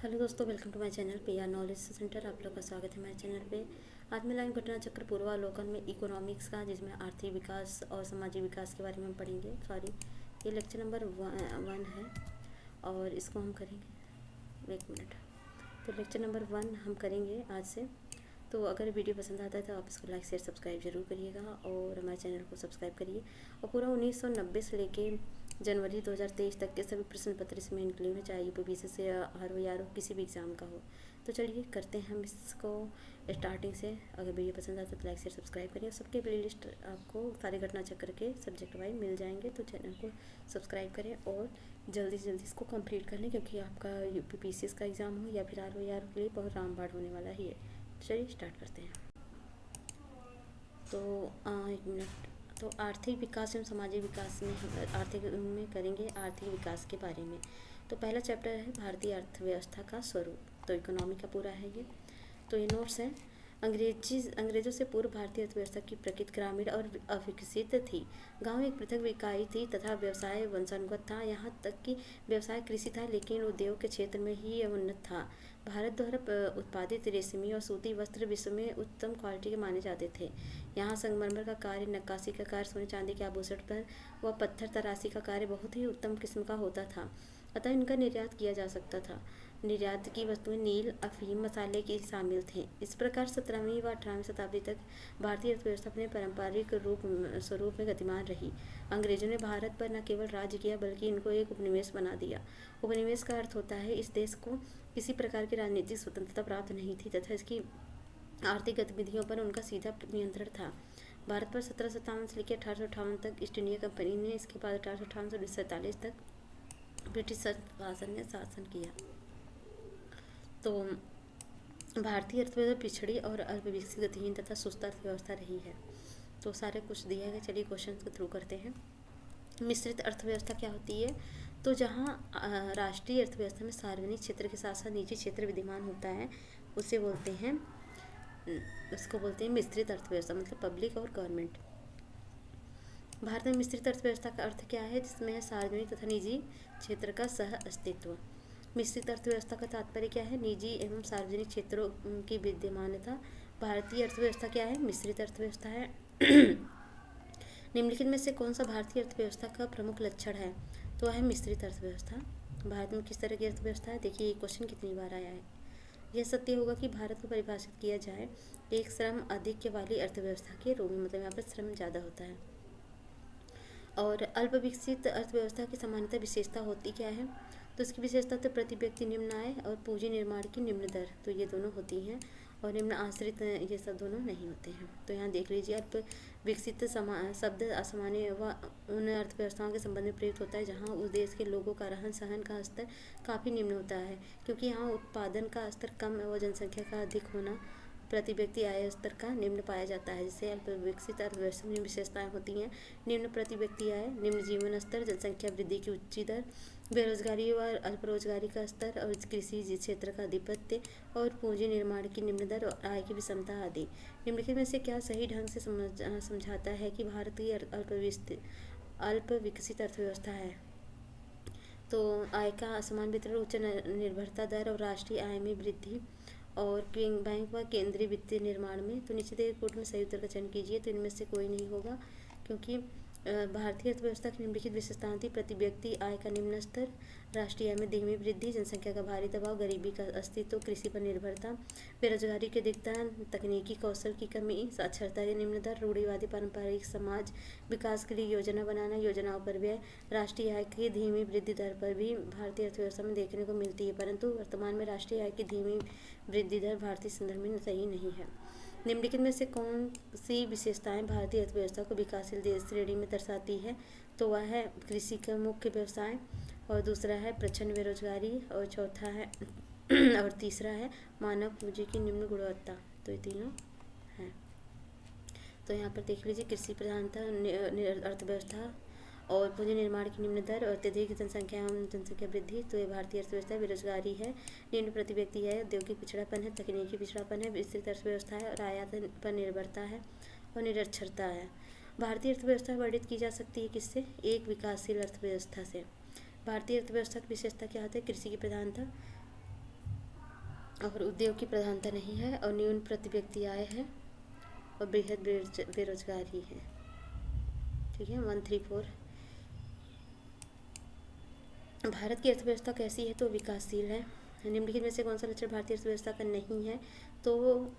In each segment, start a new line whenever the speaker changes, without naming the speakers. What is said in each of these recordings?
Hello दोस्तों, welcome to my channel PR knowledge centre. आप लोग का स्वागत है हमारे चैनल पे। आज मैं लाइन घटना चक्र पूर्वावलोकन में इकोनॉमिक्स का, जिसमें आर्थिक विकास और सामाजिक विकास के बारे में हम पढ़ेंगे। ये लेक्चर नंबर 1 है और इसको हम करेंगे 1 मिनट। तो लेक्चर नंबर 1 हम करेंगे आज से। तो अगर वीडियो पसंद आता है तो आप इसको लाइक शेयर सब्सक्राइब जरूर करिएगा और हमारे चैनल को सब्सक्राइब करिए। और पूरा 1990 से लेके जनवरी 2023 तक के सभी प्रश्न पत्र इसमें इंक्लूड है, चाहे यूपीपीसी से आर किसी भी एग्ज़ाम का हो। तो चलिए करते हैं हम इसको स्टार्टिंग से। अगर वीडियो पसंद आता है तो लाइक शेयर सब्सक्राइब करिए। सबके प्लेलिस्ट आपको सारे घटना चक्र के सब्जेक्ट वाइज मिल जाएंगे, तो चैनल को सब्सक्राइब करें और जल्दी से जल्दी इसको कंप्लीट कर लें, क्योंकि आपका यूपीपीसी का एग्ज़ाम हो या फिर आर के लिए बहुत रामबाण होने वाला ही है। चलिए स्टार्ट करते हैं। तो 1 मिनट। तो आर्थिक विकास एवं सामाजिक विकास में हम आर्थिक में करेंगे आर्थिक विकास के बारे में। तो पहला चैप्टर है भारतीय अर्थव्यवस्था का स्वरूप। तो इकोनॉमी का पूरा है ये। तो ये नोट्स हैं। अंग्रेजों से पूर्व भारतीय अर्थव्यवस्था की प्रकृति ग्रामीण और अविकसित थी। गांव एक पृथक इकाई थी तथा व्यवसाय वंशानुगत था। यहाँ तक कि व्यवसाय कृषि था, लेकिन उद्योग के क्षेत्र में ही यह उन्नत था। भारत द्वारा उत्पादित रेशमी और सूती वस्त्र विश्व में उत्तम क्वालिटी के माने जाते थे। यहाँ संगमरमर का कार्य, नक्काशी का कार्य, सोने चांदी के आभूषण पर व पत्थर तराशी का कार्य बहुत ही उत्तम किस्म का होता था, अतः इनका निर्यात किया जा सकता था। निर्यात की वस्तुएं नील, अफीम, मसाले की शामिल थे। इस प्रकार 17वीं व 18वीं शताब्दी तक भारतीय अर्थव्यवस्था अपने पारंपरिक स्वरूप में गतिमान रही। अंग्रेजों ने भारत पर न केवल राज्य किया, बल्कि इनको एक उपनिवेश बना दिया। उपनिवेश का अर्थ होता है इस देश को किसी प्रकार की राजनीतिक स्वतंत्रता प्राप्त नहीं थी तथा इसकी आर्थिक गतिविधियों पर उनका सीधा नियंत्रण था। भारत पर 1757 से लेकर 1858 तक ईस्ट इंडिया कंपनी ने, इसके बाद 1858 से 1947 तक ब्रिटिश शासन ने शासन किया। तो भारतीय अर्थव्यवस्था पिछड़ी और अल्पविकसित, गतिहीन तथा सुस्त अर्थव्यवस्था रही है। तो सारे कुछ दिए गए, चलिए क्वेश्चन के थ्रू करते हैं। मिश्रित अर्थव्यवस्था क्या होती है? तो जहाँ राष्ट्रीय अर्थव्यवस्था में सार्वजनिक क्षेत्र के साथ साथ निजी क्षेत्र विद्यमान होता है, उसको बोलते हैं मिश्रित अर्थव्यवस्था, मतलब पब्लिक और गवर्नमेंट। भारत में मिश्रित अर्थव्यवस्था का अर्थ क्या है? जिसमें है सार्वजनिक तथा निजी क्षेत्र का सह अस्तित्व। मिश्रित अर्थव्यवस्था का तात्पर्य क्या है? निजी एवं सार्वजनिक क्षेत्रों की विद्यमानता। भारतीय अर्थव्यवस्था क्या है? मिश्रित अर्थव्यवस्था है। निम्नलिखित में से कौन सा भारतीय अर्थव्यवस्था का प्रमुख लक्षण है? तो है मिश्रित अर्थव्यवस्था। भारत में किस तरह की अर्थव्यवस्था है? देखिए ये क्वेश्चन कितनी बार आया है। यह सत्य होगा कि भारत को परिभाषित किया जाए एक श्रम आधिक्य वाली अर्थव्यवस्था के रूप में, मतलब यहाँ पर श्रम ज़्यादा होता है। और अल्प विकसित अर्थव्यवस्था की सामान्यतः विशेषता होती क्या है? तो इसकी विशेषता तो प्रति व्यक्ति निम्न आय और पूंजी निर्माण की निम्न दर, तो ये दोनों होती हैं, और निम्न आश्रित ये सब दोनों नहीं होते हैं। तो यहाँ देख लीजिए, अल्प विकसित शब्द असामान्य व उन अर्थव्यवस्थाओं के संबंध में प्रयुक्त होता है जहाँ उस देश के लोगों का रहन सहन का स्तर काफ़ी निम्न होता है, क्योंकि यहाँ उत्पादन का स्तर कम व जनसंख्या का अधिक होना प्रति व्यक्ति आय स्तर का निम्न पाया जाता है। जिससे अल्प विकसित अर्थव्यवस्था में विशेषताएं होती हैं: निम्न प्रति व्यक्ति आय, निम्न जीवन स्तर, जनसंख्या वृद्धि की उच्च दर, बेरोजगारी व अल्प रोजगारी का स्तर और कृषि क्षेत्र का आधिपत्य, और पूंजी निर्माण की निम्न दर और आय की विषमता आदि। निम्नलिखित में से क्या सही ढंग से समझाता है कि भारत की अल्प विकसित अर्थव्यवस्था है? तो आय का असमान वितरण, उच्च निर्भरता दर और राष्ट्रीय आय में वृद्धि, और बैंक व केंद्रीय वित्तीय निर्माण में। तो नीचे दिए कोट में सही उत्तर का चयन कीजिए। तो इनमें से कोई नहीं होगा, क्योंकि भारतीय अर्थव्यवस्था की निम्नलिखित विशेषताएं थी: प्रति व्यक्ति आय का निम्न स्तर, राष्ट्रीय आय में धीमी वृद्धि, जनसंख्या का भारी दबाव, गरीबी का अस्तित्व, कृषि पर निर्भरता, बेरोजगारी की अधिकता, तकनीकी कौशल की कमी, साक्षरता की निम्न दर, रूढ़िवादी पारंपरिक समाज, विकास के लिए योजना बनाना, योजनाओं पर व्यय, राष्ट्रीय आय की धीमी वृद्धि दर पर भी भारतीय अर्थव्यवस्था में देखने को मिलती है। परंतु वर्तमान में राष्ट्रीय आय की धीमी वृद्धि दर भारतीय संदर्भ में सही नहीं है। निम्नलिखित में से कौन सी विशेषताएं भारतीय अर्थव्यवस्था को विकासशील देश श्रेणी में दर्शाती है? तो वह है कृषि का मुख्य व्यवसाय, और दूसरा है प्रचंड बेरोजगारी, और चौथा है और तीसरा है मानव पूंजी की निम्न गुणवत्ता। तो ये तीनों हैं। तो यहाँ पर देख लीजिए, कृषि प्रधानता अर्थव्यवस्था और पूंजी निर्माण की निम्न दर और अत्यधिक जनसंख्या वृद्धि। तो ये भारतीय अर्थव्यवस्था। बेरोजगारी है, निम्न प्रति व्यक्ति है, औद्योगिक पिछड़ापन है, तकनीकी पिछड़ापन है, विस्तृत अर्थव्यवस्था है, और आयात पर निर्भरता है और निरक्षरता है। भारतीय अर्थव्यवस्था वर्णित की जा सकती है किससे? एक विकासशील अर्थव्यवस्था से। भारतीय अर्थव्यवस्था की विशेषता क्या होती है? कृषि की प्रधानता, और उद्योग की प्रधानता नहीं है, और न्यून प्रति व्यक्ति आय है, और बृहद बेरोजगारी है। ठीक है, 134। भारत की अर्थव्यवस्था कैसी है? तो विकासशील है। निम्नलिखित में से कौन सा लक्षण भारतीय अर्थव्यवस्था का नहीं है? तो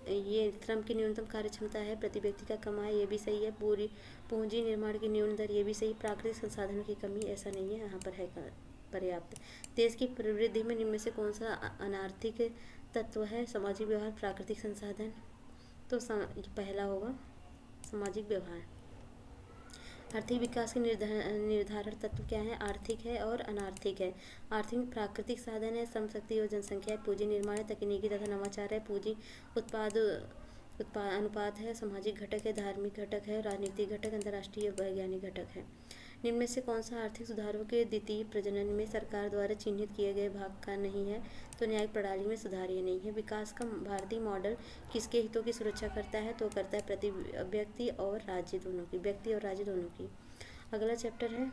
ये श्रम की न्यूनतम कार्य क्षमता है, प्रति व्यक्ति का कमाई, ये भी सही है। पूरी पूंजी निर्माण की न्यून दर, ये भी सही। प्राकृतिक संसाधनों की कमी, ऐसा नहीं है, यहाँ पर है पर्याप्त। देश की प्रवृत्ति में निम्न में से कौन सा अनार्थिक तत्व है? सामाजिक व्यवहार, प्राकृतिक संसाधन। तो पहला होगा सामाजिक व्यवहार। आर्थिक विकास के निर्धारण तत्व क्या है? आर्थिक है और अनार्थिक है। आर्थिक में प्राकृतिक साधन है, श्रम शक्ति और जनसंख्या है। पूंजी निर्माण है, तकनीकी तथा नवाचार है। पूंजी उत्पाद अनुपात है। सामाजिक घटक है, धार्मिक घटक है, राजनीतिक घटक, अंतर्राष्ट्रीय वैज्ञानिक घटक है। निम्न में से कौन सा आर्थिक सुधारों के द्वितीय प्रजनन में सरकार द्वारा चिन्हित किए गए भाग का नहीं है? तो न्यायिक प्रणाली में सुधार ये नहीं है। विकास का भारतीय मॉडल किसके हितों की सुरक्षा करता है? तो करता है प्रति व्यक्ति और राज्य दोनों की, व्यक्ति और राज्य दोनों की। अगला चैप्टर है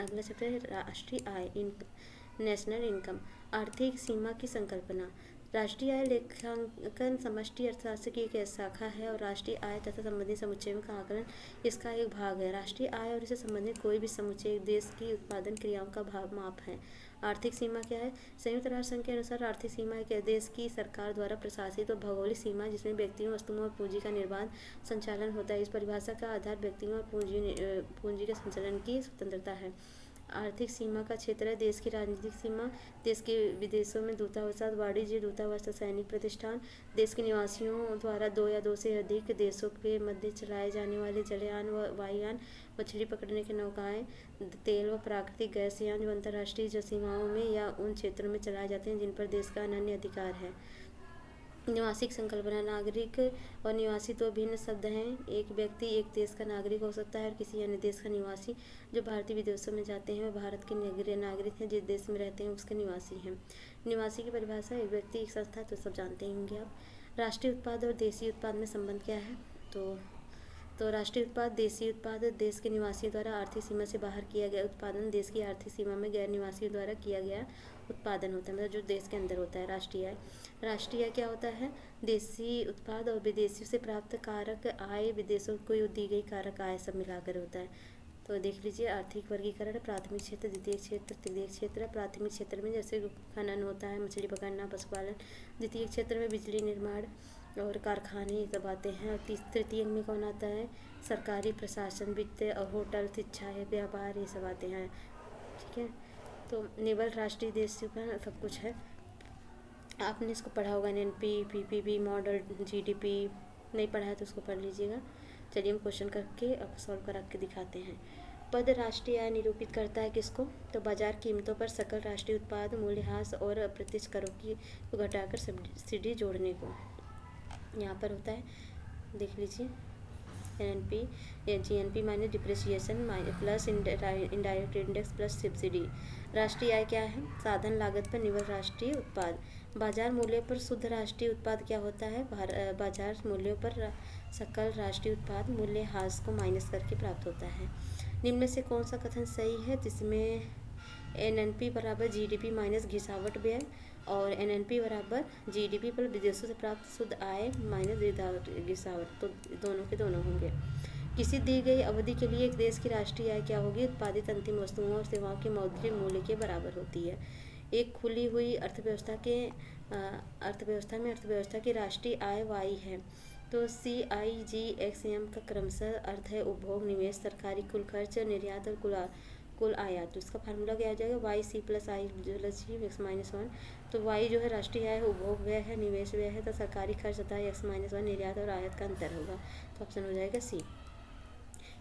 अगला चैप्टर है राष्ट्रीय आय, नेशनल इनकम। आर्थिक सीमा की संकल्पना। राष्ट्रीय आय लेखांकन समष्टि अर्थशास्त्र की एक शाखा है और राष्ट्रीय आय तथा संबंधित समुच्चयों का आकलन इसका एक भाग है। राष्ट्रीय आय और इससे संबंधित कोई भी समुच्चय देश की उत्पादन क्रियाओं का माप है। आर्थिक सीमा क्या है? संयुक्त राष्ट्र संघ के अनुसार आर्थिक सीमा एक देश की सरकार द्वारा प्रशासित और भौगोलिक सीमा जिसमें व्यक्तियों, वस्तुओं और पूंजी का निर्बाध संचालन होता है। इस परिभाषा का आधार व्यक्तियों और पूंजी के संचालन की स्वतंत्रता है। आर्थिक सीमा का क्षेत्र है देश की राजनीतिक सीमा, देश के विदेशों में दूतावास, वाणिज्य दूतावास, सैनिक प्रतिष्ठान, देश के निवासियों द्वारा 2 या 2 से अधिक देशों के मध्य चलाए जाने वाले जलयान व वायुयान, मछली पकड़ने की नौकाएं, तेल व प्राकृतिक गैस यान जो अंतर्राष्ट्रीय जल सीमाओं में या उन क्षेत्रों में चलाए जाते हैं जिन पर देश का अनन्य अधिकार है। निवासी की संकल्पना। नागरिक और निवासी दो भिन्न शब्द हैं। एक व्यक्ति एक देश का नागरिक हो सकता है और किसी अन्य देश का निवासी। जो भारतीय विदेशों में जाते हैं वह भारत के नागरिक हैं, जिस देश में रहते हैं उसके निवासी हैं। निवासी की परिभाषा एक व्यक्ति एक संस्था, तो सब जानते ही होंगे आप। राष्ट्रीय उत्पाद और देसी उत्पाद में संबंध क्या है? तो राष्ट्रीय उत्पाद, देसी उत्पाद देश के निवासियों द्वारा आर्थिक सीमा से बाहर किया गया उत्पादन देश की आर्थिक सीमा में गैर निवासियों द्वारा किया गया उत्पादन होता है, मतलब जो देश के अंदर होता है। राष्ट्रीय आय, राष्ट्रीय आय क्या होता है? देसी उत्पाद और विदेशियों से प्राप्त कारक आय, विदेशों को दी गई कारक आय सब मिलाकर होता है। तो देख लीजिए आर्थिक वर्गीकरण, प्राथमिक क्षेत्र, द्वितीय क्षेत्र, तृतीय क्षेत्र। प्राथमिक क्षेत्र में जैसे खनन होता है, मछली पकड़ना, पशुपालन। द्वितीय क्षेत्र में बिजली निर्माण और कारखाने ये सब आते हैं। और तृतीय में कौन आता है? सरकारी प्रशासन, वित्त और होटल, शिक्षा, व्यापार, ये सब आते हैं। ठीक है, तो निवल राष्ट्रीय देशों का सब कुछ है। आपने इसको पढ़ा होगा, एनएनपी, पीपीपी, मॉडल जीडीपी। नहीं पढ़ा है तो उसको पढ़ लीजिएगा। चलिए हम क्वेश्चन करके अब सॉल्व करा के दिखाते हैं। पद राष्ट्रीय आय निरूपित करता है किसको? तो बाजार कीमतों पर सकल राष्ट्रीय उत्पाद, मूल्यह्रास और अप्रत्यक्ष करों की घटाकर सब्सिडी जोड़ने को यहाँ पर होता है। देख लीजिए, NNP GNP minus depreciation plus indirect index plus subsidy. राष्ट्रीय आय क्या है? साधन लागत पर निवल राष्ट्रीय उत्पाद। बाजार मूल्य पर शुद्ध राष्ट्रीय उत्पाद क्या होता है? बाजार मूल्यों पर सकल राष्ट्रीय उत्पाद मूल्यह्रास को माइनस करके प्राप्त होता है। निम्न में से कौन सा कथन सही है? जिसमें एनएनपी बराबर जीडीपी माइनस घिसावट व्यय और एनएनपी बराबर जीडीपी पर विदेशों से प्राप्त शुद्ध आय माइनस घिसावट, तो दोनों के दोनों होंगे। किसी दी गई अवधि के लिए एक देश की राष्ट्रीय आय क्या होगी? उत्पादित अंतिम वस्तुओं और सेवाओं के मौद्रिक मूल्य के बराबर होती है। एक खुली हुई अर्थव्यवस्था में अर्थव्यवस्था की राष्ट्रीय आय वाई है। तो CIGXM का क्रमशः अर्थ है उपभोग, निवेश, सरकारी कुल खर्च, निर्यात और कुल आयात। तो इसका फार्मूला क्या हो जाएगा? YC + I x - 1। तो Y जो है राष्ट्रीय आय है, उपभोग व्यय है, निवेश व्यय है, तो सरकारी खर्च तथा x - 1 निर्यात और आयात का अंतर होगा। तो ऑप्शन हो जाएगा C।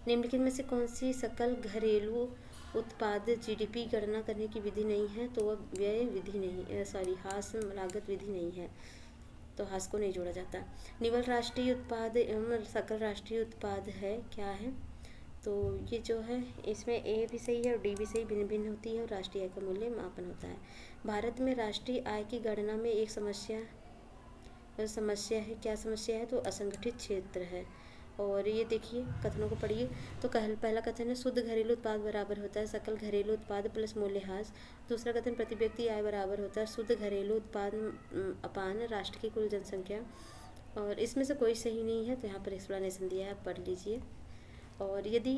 निम्नलिखित में से कौन सी सकल घरेलू उत्पाद जीडीपी गणना करने की विधि नहीं है? तो वह व्यय विधि नहीं, ह्रास लागत विधि नहीं है, तो ह्रास को नहीं जोड़ा जाता। निवल राष्ट्रीय उत्पाद एवं सकल राष्ट्रीय उत्पाद है क्या है? तो ये जो है इसमें ए भी सही है और डी भी सही, भिन्न भिन्न होती है और राष्ट्रीय आय का मूल्य मापन होता है। भारत में राष्ट्रीय आय की गणना में एक समस्या है। क्या समस्या है? तो असंगठित क्षेत्र है। और ये देखिए कथनों को पढ़िए। तो पहला कथन है शुद्ध घरेलू उत्पाद बराबर होता है सकल घरेलू उत्पाद प्लस मूल्यह्रास। दूसरा कथन प्रति व्यक्ति आय बराबर होता है शुद्ध घरेलू उत्पाद अपान राष्ट्र की कुल जनसंख्या। और इसमें से कोई सही नहीं है, तो यहाँ पर एक्सप्लेनेशन दिया है, आप पढ़ लीजिए। और यदि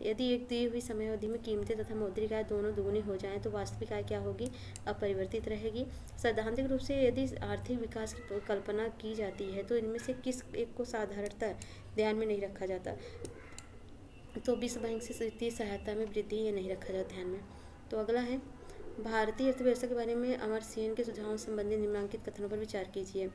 एक दी हुई समय अवधि में कीमतें तथा मौद्रिक आय दोनों दुगुनी हो जाएं तो वास्तविक आय क्या होगी? अपरिवर्तित रहेगी। सैद्धांतिक रूप से यदि आर्थिक विकास की कल्पना की जाती है तो इनमें से किस एक को साधारणतः ध्यान में नहीं रखा जाता? तो विश्व बैंक से वित्तीय सहायता में वृद्धि ये नहीं रखा जाता ध्यान में। तो अगला है भारतीय अर्थव्यवस्था के बारे में अमर्त्य सेन के सुझावों संबंधी निम्नलिखित कथनों पर विचार कीजिए।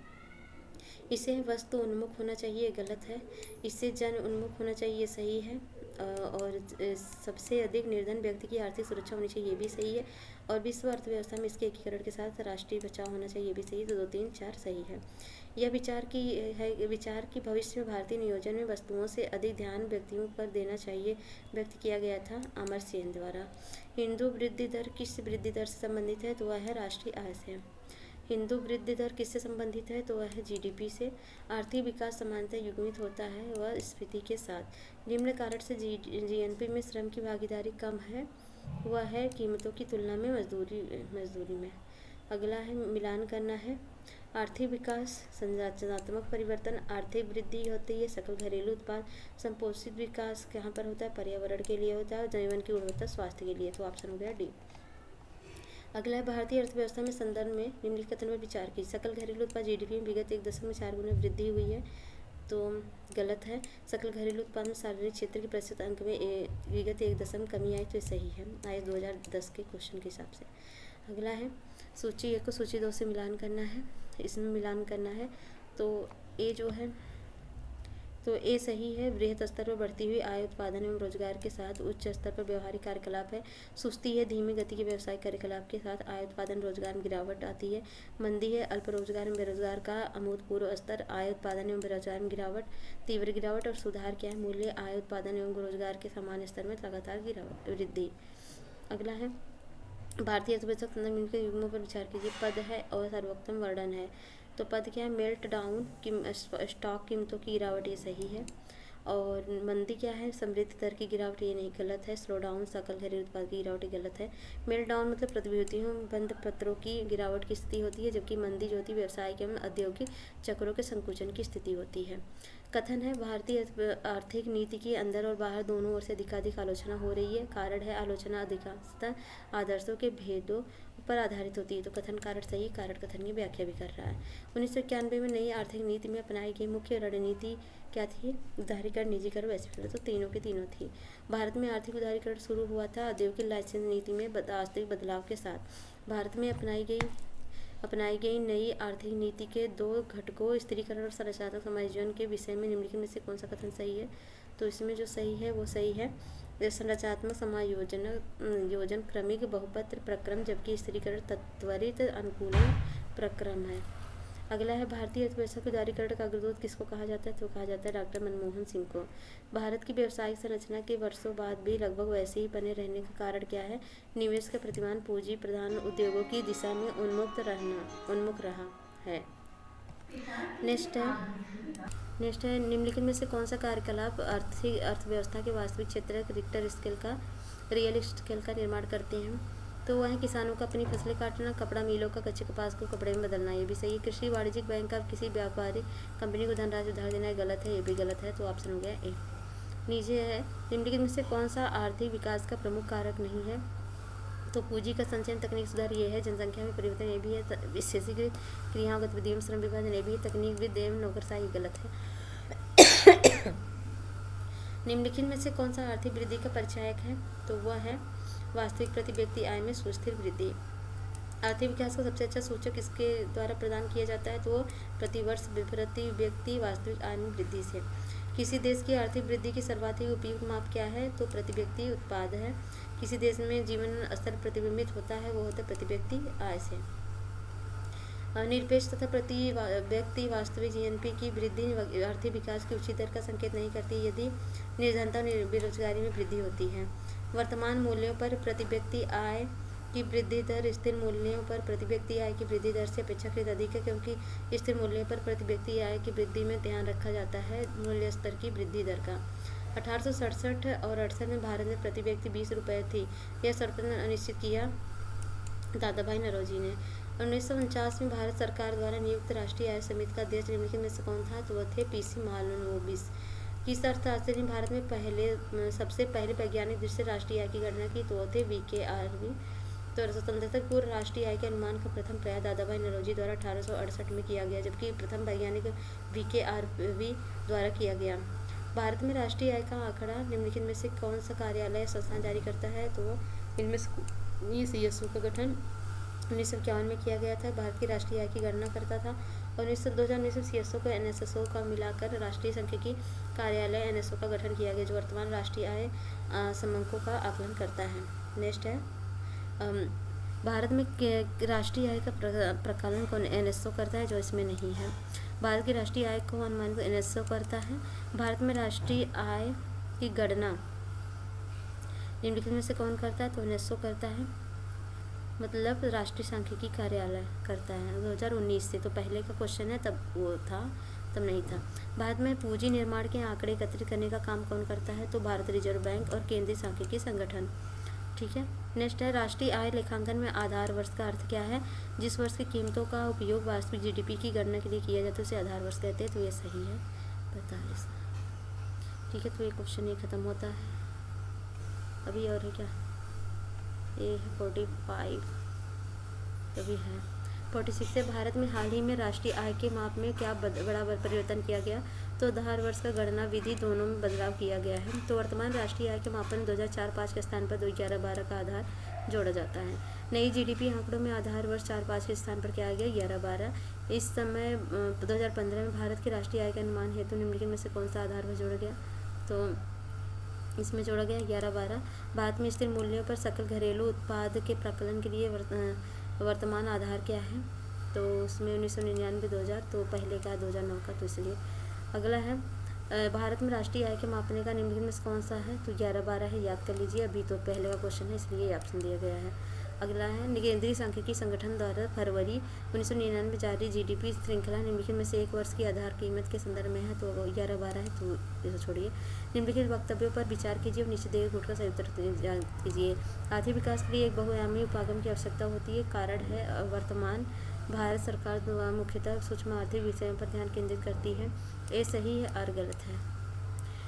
इसे वस्तु उन्मुख होना चाहिए, गलत है। इससे जन उन्मुख होना चाहिए, सही है। और सबसे अधिक निर्धन व्यक्ति की आर्थिक सुरक्षा होनी चाहिए, ये भी सही है। और विश्व अर्थव्यवस्था में इसके एकीकरण के साथ राष्ट्रीय बचाव होना चाहिए, ये भी सही है। तो 2, 3, 4 सही है। यह विचार की भविष्य में भारतीय नियोजन में वस्तुओं से अधिक ध्यान व्यक्तियों पर देना चाहिए व्यक्त किया गया था अमर्त्य सेन द्वारा। हिंदू वृद्धि दर किस वृद्धि दर से संबंधित है? तो वह है राष्ट्रीय आय से। हिंदू वृद्धि दर किससे संबंधित है? तो वह है जीडीपी से। आर्थिक विकास समानता युग्मित होता है वह स्फीति के साथ। निम्न कारण से जीएनपी में श्रम की भागीदारी कम है, वह है कीमतों की तुलना में मजदूरी में। अगला है मिलान करना है। आर्थिक विकास संरचनात्मक परिवर्तन, आर्थिक वृद्धि होती है सकल घरेलू उत्पाद। संपोषित विकास कहाँ पर होता है? पर्यावरण के लिए होता है और जीवन की गुणवत्ता स्वास्थ्य के लिए। तो ऑप्शन हो गया डी। अगला है भारतीय अर्थव्यवस्था में संदर्भ में निम्नलिखित कथन पर विचार की। सकल घरेलू उत्पाद जीडीपी में विगत 1.4 गुना वृद्धि हुई है, तो गलत है। सकल घरेलू उत्पाद में सार्वजनिक क्षेत्र के प्रतिशत अंक में विगत 1 दशम कमी आई, तो सही है आए 2010 के क्वेश्चन के हिसाब से। अगला है सूची 1 को सूची 2 से मिलान करना है, इसमें मिलान करना है। तो ए जो है तो ए सही है। बृहत स्तर पर बढ़ती हुई आय उत्पादन एवं रोजगार के साथ उच्च स्तर पर व्यवहारिक कार्यकलाप है। सुस्ती है, धीमी गति के व्यवसायिक कार्यकलाप के साथ आय उत्पादन रोजगार में गिरावट आती है। मंदी है, अल्प रोजगार एवं बेरोजगार का अभूतपूर्व स्तर, आय उत्पादन एवं बेरोजगार में गिरावट, तीव्र गिरावट। और सुधार क्या है? मूल्य, आय उत्पादन एवं रोजगार के सामान्य स्तर में लगातार वृद्धि। अगला है भारतीय अर्थव्यवस्था निम्न के युग्मों पर विचार कीजिए। पद है और सर्वोत्तम वर्णन है। तो पद क्या है? मेल्ट डाउन, स्टॉक कीमतों की गिरावट, ये सही है। और मंदी क्या है? समृद्धि दर की गिरावट, ये नहीं, गलत है। स्लो डाउन, सकल घरेलू उत्पाद की गिरावट, ये गलत है। मेल्ट डाउन मतलब प्रतिभूतियों बंद पत्रों की गिरावट की स्थिति होती है, जबकि मंदी जो होती है व्यवसायिक एवं औद्योगिक चक्रों के संकुचन की स्थिति होती है। कथन है भारतीय आर्थिक नीति की अंदर और बाहर दोनों ओर से अधिकाधिक आलोचना हो रही है। कारण है आलोचना अधिकांशतः आदर्शों के भेदों पर आधारित होती है। तो कथन कारण सही, कारण कथन की व्याख्या भी कर रहा है। 1991 में नई आर्थिक नीति में अपनाई गई मुख्य रणनीति क्या थी? उदारीकरण, निजीकरण, वैश्वीकरण। तो तीनों की तीनों थी। भारत में आर्थिक उदारीकरण शुरू हुआ था औद्योगिक लाइसेंस नीति में वास्तविक बदलाव के साथ। भारत में अपनाई गई नई आर्थिक नीति के 2 घटकों स्थिरीकरण और संरचनात्मक समायोजन के विषय में निम्नलिखित में से कौन सा कथन सही है? तो इसमें जो सही है वो सही है संरचनात्मक समायोजन क्रमिक बहुपत्र प्रक्रम, जबकि स्थिरीकरण त्वरित अनुकूलन प्रक्रम है। अगला है भारतीय अर्थव्यवस्था के उदारीकरण का अग्रदूत किसको कहा जाता है? तो कहा जाता है डॉक्टर मनमोहन सिंह को। भारत की व्यावसायिक संरचना के वर्षों बाद भी लगभग वैसे ही बने रहने का कारण क्या है? निवेश का प्रतिमान पूंजी प्रधान उद्योगों की दिशा में उन्मुख रहा है। नेक्स्ट है निम्नलिखित में से कौन सा कार्यकलाप आर्थिक अर्थव्यवस्था के वास्तविक क्षेत्र रियल स्केल का निर्माण करते हैं? तो वह है किसानों का अपनी फसलें काटना, कपड़ा मिलों का कच्चे कपास को कपड़े में बदलना, ये भी सही है। कृषि वाणिज्यिक बैंक का किसी व्यापारिक कंपनी को धनराशि उधार देना गलत है, ये भी गलत है। तो ऑप्शन हो गया ए। नीचे है निम्नलिखित में से कौन सा आर्थिक विकास का प्रमुख कारक नहीं है? तो पूंजी का संचयन, तकनीक सुधार, ये है। जनसंख्या में परिवर्तन, ये भी है। विशेषीकृत क्रियाओं गतिविधियों श्रम विभाजन, ये भी है। तकनीक वृद्धि एवं नौकरशाही, गलत है। निम्नलिखित में से कौन सा आर्थिक वृद्धि का परिचायक है? तो वह है वास्तविक प्रति व्यक्ति आय में सुस्थिर वृद्धि। आर्थिक विकास का सबसे अच्छा सूचक इसके द्वारा प्रदान किया जाता है, तो प्रतिवर्ष प्रति व्यक्ति वास्तविक आय में वृद्धि से। किसी देश की आर्थिक वृद्धि की सर्वाधिक उपयुक्त माप क्या है? तो प्रति व्यक्ति उत्पाद है। किसी देश में जीवन स्तर प्रतिबिंबित होता है, वो होता है प्रति व्यक्ति आय से। निरपेक्ष तथा प्रति व्यक्ति वास्तविक जीएनपी की वृद्धि आर्थिक विकास की उच्च दर का संकेत नहीं करती यदि निर्धनता और बेरोजगारी में वृद्धि होती है। वर्तमान मूल्यों पर प्रति व्यक्ति आय की वृद्धि दर स्थिर मूल्यों पर प्रति व्यक्ति आय की वृद्धि दर से अपेक्षाकृत अधिक है, क्योंकि स्थिर मूल्यों पर प्रति व्यक्ति आय की वृद्धि में ध्यान रखा जाता है मूल्य स्तर की वृद्धि दर का। 1867 और 68 में भारत में प्रति व्यक्ति 20 रुपये थी। यह सर्वप्रथम अनिश्चित किया दादा भाई नौरोजी ने। 1949 में भारत सरकार द्वारा नियुक्त राष्ट्रीय आय समिति का अध्यक्ष निम्नलिखित में से कौन था? तो वह थे पीसी महालनोबिस। किस अर्थशास्त्री ने भारत में सबसे पहले वैज्ञानिक दृष्टि से राष्ट्रीय आय की गणना की? तो वो थे वीके आरवी। तो स्वतंत्रता पूर्व राष्ट्रीय आय के अनुमान का प्रथम प्रयास दादा भाई नौरोजी द्वारा 1868 में किया गया, जबकि प्रथम वैज्ञानिक वीके आरवी द्वारा किया गया। भारत में राष्ट्रीय आय का आंकड़ा निम्नलिखित में से कौन सा कार्यालय या संस्थान जारी करता है? तो इनमें से सीएसओ का गठन 1951 में किया गया था। भारत की राष्ट्रीय आय की गणना करता था और 2019 में सीएसओ को एनएसएसओ का मिलाकर राष्ट्रीय सांख्यिकी कार्यालय एनएसओ का गठन किया गया, जो वर्तमान राष्ट्रीय आय समंकों का आकलन करता है। नेक्स्ट है भारत में राष्ट्रीय आय का प्रकलन कौन एनएसओ करता है? जो इसमें नहीं है। भारत की राष्ट्रीय आय को अनुमानित एनएसओ करता है। भारत में राष्ट्रीय आय की गणना निम्नलिखित में से कौन करता है? तो एनएसओ करता है, मतलब राष्ट्रीय सांख्यिकी कार्यालय करता है 2019 से। तो पहले का क्वेश्चन है, तब वो था, तब नहीं था। भारत में पूंजी निर्माण के आंकड़े एकत्रित करने का काम कौन करता है? तो भारत रिजर्व बैंक और केंद्रीय सांख्यिकी संगठन। ठीक है। नेक्स्ट है राष्ट्रीय आय लेखांकन में आधार वर्ष का अर्थ क्या है? जिस वर्ष की कीमतों का उपयोग वास्तविक जीडीपी की गणना के लिए किया जाता है उसे आधार वर्ष कहते हैं। तो ये सही है 45। ठीक है, तो ये क्वेश्चन ये खत्म होता है। अभी और है क्या? ये है 45, तभी है 46 से भारत में हाल ही में राष्ट्रीय आय के माप में क्या बड़ा परिवर्तन किया गया? तो आधार वर्ष का गणना विधि दोनों में बदलाव किया गया है। तो वर्तमान राष्ट्रीय आय के मापन 2004-05 के स्थान पर 2011-12 का आधार जोड़ा जाता है। नई जीडीपी आंकड़ों में आधार वर्ष 4-5 के स्थान पर क्या आ गया? 11-12। इस समय 2015 में भारत की राष्ट्रीय आय के अनुमान हेतु निम्नलिखित में से कौन सा आधार वर्ष जोड़ा गया? तो इसमें जोड़ा गया 11-12। भारत में स्थिर मूल्यों पर सकल घरेलू उत्पाद के प्राकलन के लिए वर्तमान आधार क्या है? तो उसमें 1999-2000, तो पहले का 2009 का, तो इसलिए। अगला है भारत में राष्ट्रीय आय के मापने का निम्नलिखित में कौन सा है? तो 11-12 है, याद कर लीजिए। अभी तो पहले का क्वेश्चन है, इसलिए ऑप्शन दिया गया है। अगला है केंद्रीय सांख्यिकी संगठन द्वारा फरवरी 1999 में जारी जीडीपी श्रृंखला निम्नलिखित में से एक वर्ष की आधार कीमत के संदर्भ में है। तो 11-12 है, तो इसे छोड़िए। निम्नलिखित वक्तव्यों पर विचार कीजिए और नीचे दिए गए गुट का सही उत्तर कीजिए। आर्थिक विकास के लिए एक बहुआयामी उपागम की आवश्यकता होती है। कारण है वर्तमान भारत सरकार द्वारा मुख्यतः सूक्ष्म आर्थिक विषयों पर ध्यान केंद्रित करती है। ये सही है और गलत है।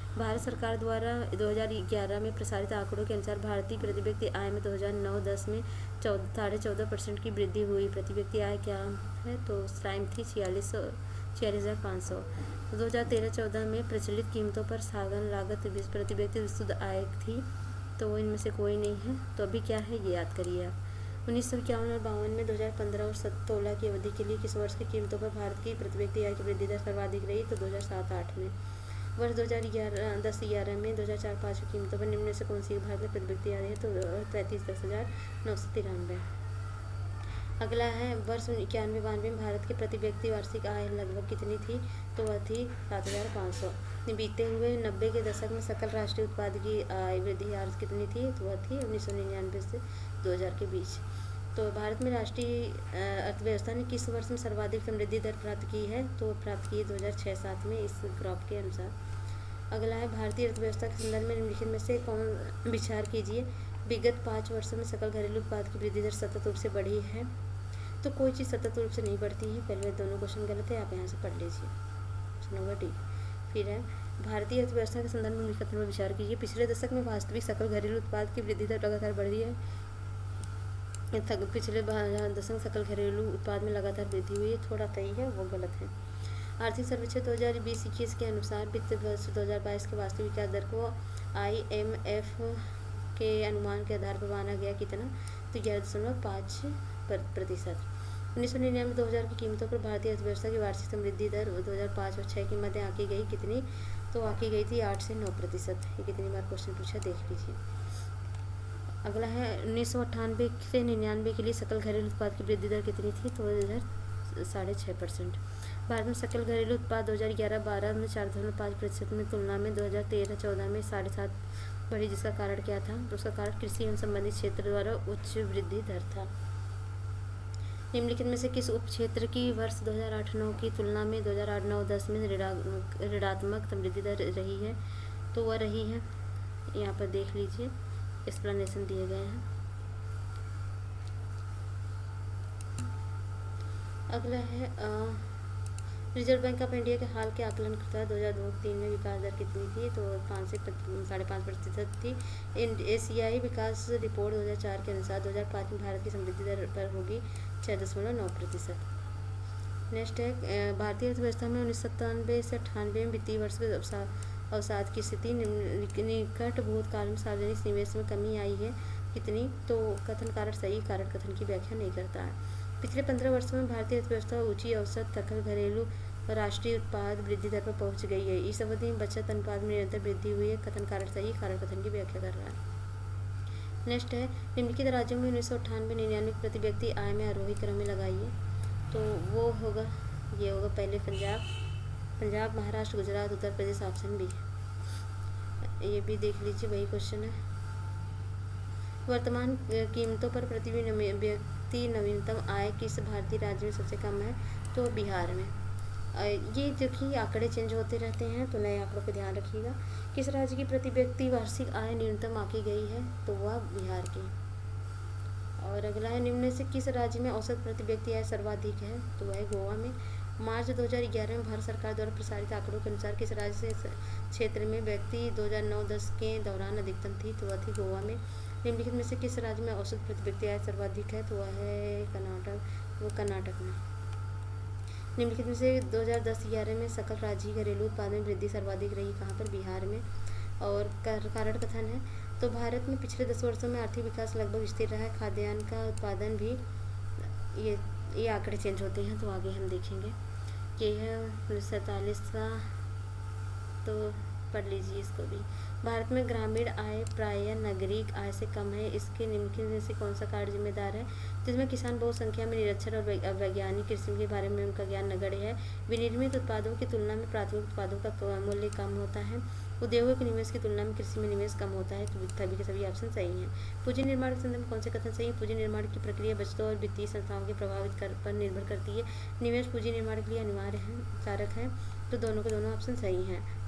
भारत सरकार द्वारा 2011 में प्रसारित आंकड़ों के अनुसार भारतीय प्रति व्यक्ति आय में 2009-10 में 14.5% की वृद्धि हुई। प्रति व्यक्ति आय क्या है? तो उस टाइम थी 46,500। 2013-14 में प्रचलित कीमतों पर साधन लागत प्रति व्यक्ति शुद्ध आय थी। तो इनमें से कोई नहीं है। तो अभी क्या है ये याद करिए आप। 1951 और 52 में 2015 और 2016 की अवधि के लिए किस वर्ष की कीमतों पर भारत की प्रति व्यक्ति आय की वृद्धि दर सर्वाधिक रही? तो 2007-8 में। वर्ष 2010-11 में 2004-05 की कीमतों पर निम्न में से कौन सी भारत में प्रति व्यक्ति आ रही है? तो 35,10,993। अगला है वर्ष 91-92 में भारत के प्रति व्यक्ति वार्षिक आय लगभग कितनी थी? तो वह थी 7,500। बीते हुए 90 के दशक में सकल राष्ट्रीय उत्पाद की आय वृद्धि दर कितनी थी? तो वह थी 1999 से 2000 के बीच। तो भारत में राष्ट्रीय अर्थव्यवस्था ने किस वर्ष में सर्वाधिक समृद्धि दर प्राप्त की है? तो प्राप्त की 2006-07 में, इस ग्राफ के अनुसार। अगला है भारतीय अर्थव्यवस्था के संदर्भ में निम्नलिखित में से कौन विचार कीजिए। विगत 5 वर्षों में सकल घरेलू उत्पाद की वृद्धि दर सतत रूप से बढ़ी है। तो कोई चीज़ सतत रूप से नहीं बढ़ती है। पहले दोनों क्वेश्चन गलत है, आप यहाँ से पढ़ लीजिए, ऑप्शन होगा ठीक। फिर है भारतीय अर्थव्यवस्था के संदर्भ में निम्नलिखित में विचार कीजिए। पिछले दशक में वास्तविक सकल घरेलू उत्पाद की वृद्धि दर लगातार बढ़ रही है। पिछले दशक में सकल घरेलू उत्पाद में लगातार वृद्धि हुई है, थोड़ा सही है, वो गलत है। आर्थिक सर्वेक्षण 2020-21 के अनुसार वित्त वर्ष 2022 के वास्तविक विकास दर को IMF के अनुमान के आधार पर माना गया कितना? तो 11.5%। 1999-2000 की कीमतों पर भारतीय अर्थव्यवस्था की वार्षिक समृद्धि दर 2005 और 6 के मध्य आंकी गई कितनी? तो आंकी गई थी 8 से 9%। ये कितनी बार क्वेश्चन पूछा देख लीजिए। अगला है 1998 से 99 के लिए सकल घरेलू उत्पाद की वृद्धि दर कितनी थी? तो 6.5%। भारत में सकल घरेलू उत्पाद 2011-12 में 4.5% में तुलना में 2013-14 में 7.5 बढ़ी, जिसका कारण क्या था? तो उसका कारण कृषि एवं संबंधित क्षेत्र द्वारा उच्च वृद्धि दर था। निम्नलिखित में से किस उप क्षेत्र की वर्ष 2008-9 की तुलना में 2008-9-10 में ऋणात्मक वृद्धि दर रही है? तो वह रही है, यहाँ पर देख लीजिए, एक्सप्लेनेशन दिए गए हैं। अगला है रिजर्व बैंक ऑफ इंडिया के हाल के आकलन के अनुसार 2002-3 में विकास दर कितनी थी? तो 5 से 5.5% थी। एशियाई विकास रिपोर्ट 2004 के अनुसार 2005 में भारत की समृद्धि दर पर होगी 6.9%। नेक्स्ट है भारतीय अर्थव्यवस्था में 1997 से 98 में वित्तीय वर्ष के अवसाद की स्थिति। निकट भूतकाल में सार्वजनिक निवेश में कमी आई है कितनी? तो कथन कारण सही, कारण कथन की व्याख्या नहीं करता है। पिछले 15 वर्षों में भारतीय अर्थव्यवस्था ऊंची औसत सकल घरेलू और राष्ट्रीय उत्पाद वृद्धि दर पर पहुंच गई है। इस अवधि में बचत अनुपात में निरंतर वृद्धि हुई है। कथन कारण सही, कारण कथन की व्याख्या कर रहा है। नेक्स्ट है निम्नलिखित राज्यों में 1998-99 प्रति व्यक्ति आय में आरोही क्रम में लगाइए। तो वो होगा, ये होगा पहले पंजाब, महाराष्ट्र, गुजरात, उत्तर प्रदेश, ऑप्शन बी। ये भी देख लीजिए, वही क्वेश्चन है। वर्तमान कीमतों पर प्रति व्यक्ति नवीनतम आय किस भारतीय राज्य में सबसे कम है? तो बिहार में। ये देखिए आंकड़े चेंज होते रहते हैं, तो नए आंकड़ों पर ध्यान रखिएगा। किस राज्य की प्रति व्यक्ति वार्षिक आय न्यूनतम आंकी गई है? तो वह बिहार की। और अगला है निम्न से किस राज्य में औसत प्रति व्यक्ति आय सर्वाधिक है? तो वह गोवा में। मार्च 2011 में भारत सरकार द्वारा प्रसारित आंकड़ों के अनुसार किस राज्य से क्षेत्र में व्यक्ति 2009-10 के दौरान अधिकतम थी? तो वह थी गोवा में। निम्नलिखित में से किस राज्य में औसत प्रति व्यक्ति आय सर्वाधिक है? तो वह है कर्नाटक में। निम्नलिखित में से 2010-11 में सकल राज्य घरेलू उत्पादन में वृद्धि सर्वाधिक रही कहाँ पर? बिहार में। और कारण कथन है तो भारत में पिछले 10 वर्षों में आर्थिक विकास लगभग स्थिर रहा है। खाद्यान्न का उत्पादन भी, ये आंकड़े चेंज होते हैं, तो आगे हम देखेंगे। ये है 1947 का, तो पढ़ लीजिए इसको भी। भारत में ग्रामीण आय प्रायः नगरीय आय से कम है। इसके निम्नलिखित में से कौन सा कारण जिम्मेदार है? जिसमें किसान बहुत संख्या में निरक्षर और वैज्ञानिक कृषि के बारे में उनका ज्ञान नगण्य है। विनिर्मित उत्पादों की तुलना में प्राथमिक उत्पादों का मूल्य कम होता है। उद्योगों के निवेश की तुलना में कृषि में निवेश कम होता है। तो सभी के सभी ऑप्शन सही हैं। पूंजी निर्माण के संदर्भ में कौन से कथन सही है? पूंजी निर्माण की प्रक्रिया बचतों और वित्तीय संस्थाओं के पर निर्भर करती है। निवेश पूंजी निर्माण के लिए अनिवार्य है, कारक है। तो दोनों के दोनों ऑप्शन सही हैं।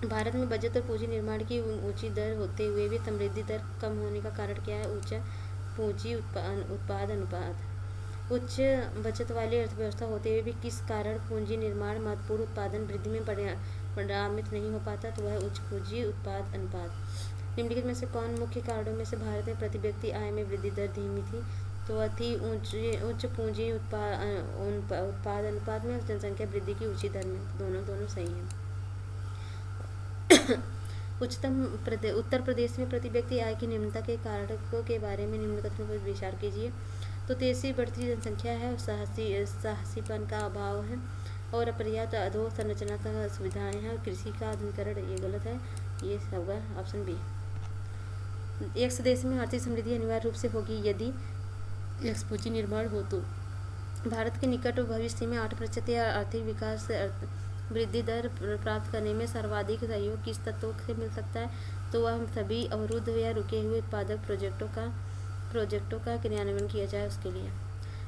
भारत में बचत और पूंजी निर्माण की ऊंची दर होते हुए भी समृद्धि दर कम होने का कारण क्या है? ऊंचा पूंजी उत्पाद अनुपात। उच्च बचत वाली अर्थव्यवस्था होते हुए भी किस कारण पूंजी निर्माण महत्वपूर्ण उत्पादन वृद्धि में परिणामित नहीं हो पाता? तो वह उच्च पूंजी उत्पाद अनुपात। निम्नलिखित में से कौन मुख्य कारणों में से भारत में प्रति व्यक्ति आय में वृद्धि दर धीमी थी? तो वह थी उच्च पूंजी उत्पाद अनुपात में और जनसंख्या वृद्धि की ऊंची दर में। दोनों सही हैं। उत्तर प्रदेश में प्रति व्यक्ति आय की निम्नता के कारकों के बारे में निम्न कथनों पर विचार कीजिए। तो तेजी बढ़ती जनसंख्या है, साहसीपन का अभाव है और अपर्याप्त अधोसंरचना सुविधाएं हैं और कृषि का आधुनिकीकरण। ये गलत है, ये होगा ऑप्शन बी। एक देश में आर्थिक समृद्धि अनिवार्य रूप से होगी यदि एक पूंजी निर्माण हो। तो भारत के निकट भविष्य में 8% या आर्थिक विकास वृद्धि दर प्राप्त करने में सर्वाधिक सहयोग किस तत्वों से मिल सकता है? तो वह सभी अवरुद्ध या रुके हुए उत्पादक प्रोजेक्टों का क्रियान्वयन किया जाए उसके लिए।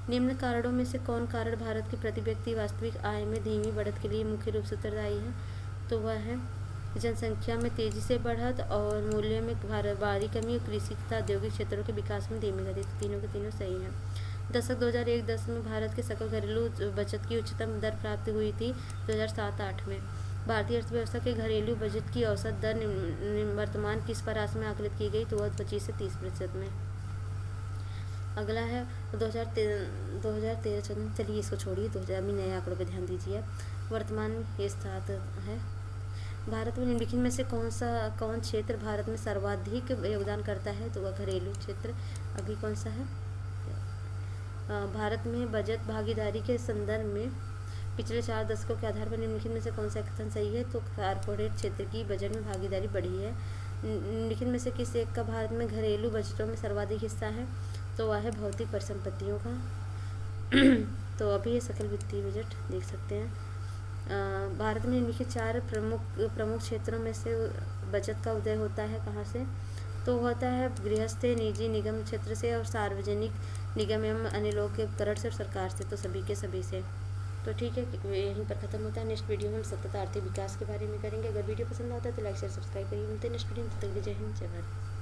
निम्न कारणों में से कौन कारण भारत की प्रति व्यक्ति वास्तविक आय में धीमी बढ़त के लिए मुख्य रूप से उत्तरदायी है? तो वह है जनसंख्या में तेजी से बढ़त और मूल्य में भारी कमी और कृषि तथा औद्योगिक क्षेत्रों के विकास में धीमी गति। तीनों के तीनों सही हैं। दशक 2001-10 में भारत के सकल घरेलू बचत की उच्चतम दर प्राप्त हुई थी 2007-8 में। भारतीय अर्थव्यवस्था के घरेलू बजट की औसत दर वर्तमान किस परास में आकलित की गई? तो वह 25 से 30% में। अगला है 2013-14। चलिए इसको छोड़िए, 2000 में नए आंकड़ों पर ध्यान दीजिए। वर्तमान ये 7 है। भारत में निम्नलिखित में से कौन क्षेत्र भारत में सर्वाधिक योगदान करता है? तो वह घरेलू क्षेत्र। अभी कौन सा है? भारत में बजट भागीदारी के संदर्भ में पिछले 4 दशकों के आधार पर निम्नलिखित में से कौन सा कथन सही है? तो कॉर्पोरेट क्षेत्र की बजट में भागीदारी बढ़ी है। निम्नलिखित में से किस एक का भारत में घरेलू बजटों में सर्वाधिक हिस्सा है? तो वह है भौतिक परिसंपत्तियों का। तो अभी ये सकल वित्तीय बजट देख सकते हैं। भारत में निम्नलिखित 4 प्रमुख क्षेत्रों में से बचत का उदय होता है कहाँ से, तो होता है गृहस्थ, निजी निगम क्षेत्र से और सार्वजनिक निगम एवं अन्य लोग के उपकरण से और सरकार से, तो सभी के सभी से। तो ठीक है, यहीं पर खत्म होता है। नेक्स्ट वीडियो में हम सतत आर्थिक विकास के बारे में करेंगे। अगर वीडियो पसंद आता है तो लाइक शेयर सब्सक्राइब करिए। मिलते हैं नेक्स्ट वीडियो में, तब तक के लिए जय हिंद जय भारत।